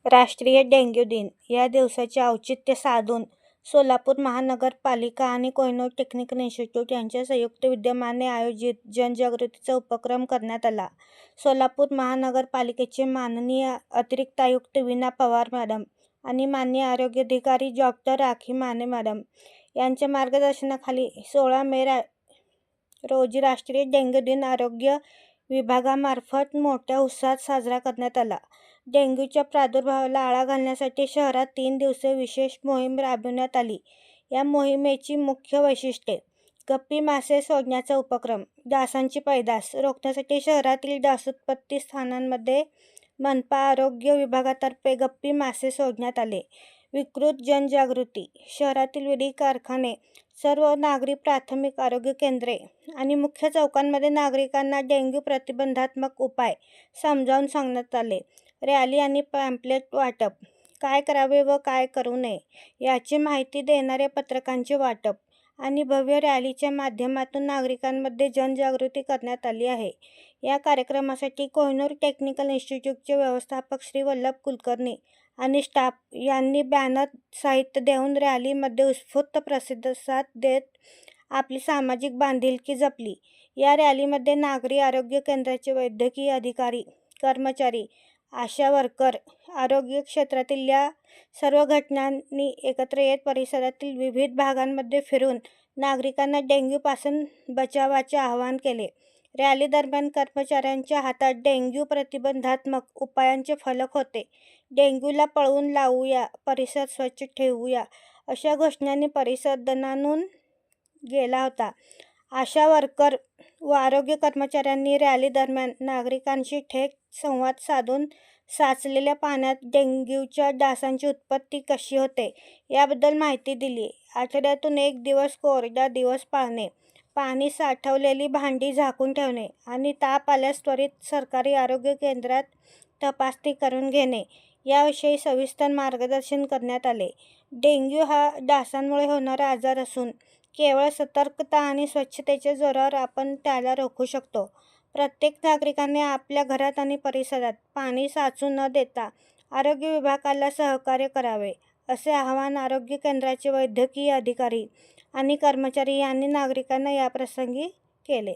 राष्ट्रीय डेंग्यू दिन या दिवसाचे औचित्य साधून सोलापूर महानगरपालिका आणि कोहिनूर टेक्निकल इन्स्टिट्यूट यांच्या संयुक्त विद्यमाने आयोजित जनजागृतीचा उपक्रम करण्यात आला. सोलापूर महानगरपालिकेचे माननीय अतिरिक्त आयुक्त वीणा पवार मॅडम आणि माननीय आरोग्य अधिकारी डॉक्टर राखी माने मॅडम यांच्या मार्गदर्शनाखाली 16 मे रोजी राष्ट्रीय डेंग्यू दिन आरोग्य विभागामार्फत मोठ्या उत्साहात साजरा करण्यात आला. डेंग्यूच्या प्रादुर्भावाला आळा घालण्यासाठी शहरात 3 दिवसीय विशेष मोहीम राबविण्यात आली. या मोहिमेची मुख्य वैशिष्ट्ये: गप्पी मासे सोडण्याचा उपक्रम. डासांची पैदास रोखण्यासाठी शहरातील डासोत्पत्ती स्थानांमध्ये मनपा आरोग्य विभागातर्फे गप्पी मासे सोडण्यात आले. विकृत जनजागृती. शहरातील विडी कारखाने, सर्व नागरी प्राथमिक आरोग्य केंद्रे आणि मुख्य चौकांमध्ये नागरिकांना डेंग्यू प्रतिबंधात्मक उपाय समजावून सांगण्यात आले. रॅली आणि पॅम्पलेट वाटप. काय करावे व काय करू नये याची माहिती देणाऱ्या पत्रकांचे वाटप आणि भव्य रॅलीच्या माध्यमातून नागरिकांमध्ये जनजागृती करण्यात आली आहे. या कार्यक्रमासाठी कोहिनूर टेक्निकल इन्स्टिट्यूटचे व्यवस्थापक श्री वल्लभ कुलकर्णी आणि स्टाफ यांनी बॅनर साहित्य देऊन रॅलीमध्ये उत्स्फूर्त प्रतिसाद देत आपली सामाजिक बांधिलकी जपली. या रॅलीमध्ये नागरी आरोग्य केंद्राचे वैद्यकीय अधिकारी, कर्मचारी, आशा वर्कर, आरोग्य क्षेत्रातील या सर्व घटकांनी एकत्र येत परिसरातील विविध भागांमध्ये फिरून नागरिकांना डेंग्यूपासून बचावाचे आवाहन केले. रॅली दरम्यान कर्मचाऱ्यांच्या हातात डेंग्यू प्रतिबंधात्मक उपायांचे फलक होते. डेंग्यूला पळवून लावूया, परिसर स्वच्छ ठेवूया अशा घोषणांनी परिसर दणाणून गेला होता. आशा वर्कर व आरोग्य कर्मचाऱ्यांनी रॅली दरम्यान नागरिकांशी थेट संवाद साधून साचलेल्या पाण्यात डेंग्यूच्या डासांची उत्पत्ती कशी होते याबद्दल माहिती दिली. आठवड्यातून 1 दिवस कोरडा दिवस पाळणे, पाणी साठवलेली भांडी झाकून ठेवणे आणि ताप आल्यास त्वरित सरकारी आरोग्य केंद्रात तपासणी करून घेणे याविषयी सविस्तर मार्गदर्शन करण्यात आले. डेंग्यू हा डासांमुळे होणारा आजार असून केवळ सतर्कता आणि स्वच्छतेच्या जोरावर आपण त्याला रोखू शकतो. प्रत्येक नागरिकाने आपल्या घरात आणि परिसरात पाणी साचू न देता आरोग्य विभागाला सहकार्य करावे, असे आवाहन आरोग्य केंद्राचे वैद्यकीय अधिकारी आणि कर्मचारी यांनी नागरिकांना याप्रसंगी केले.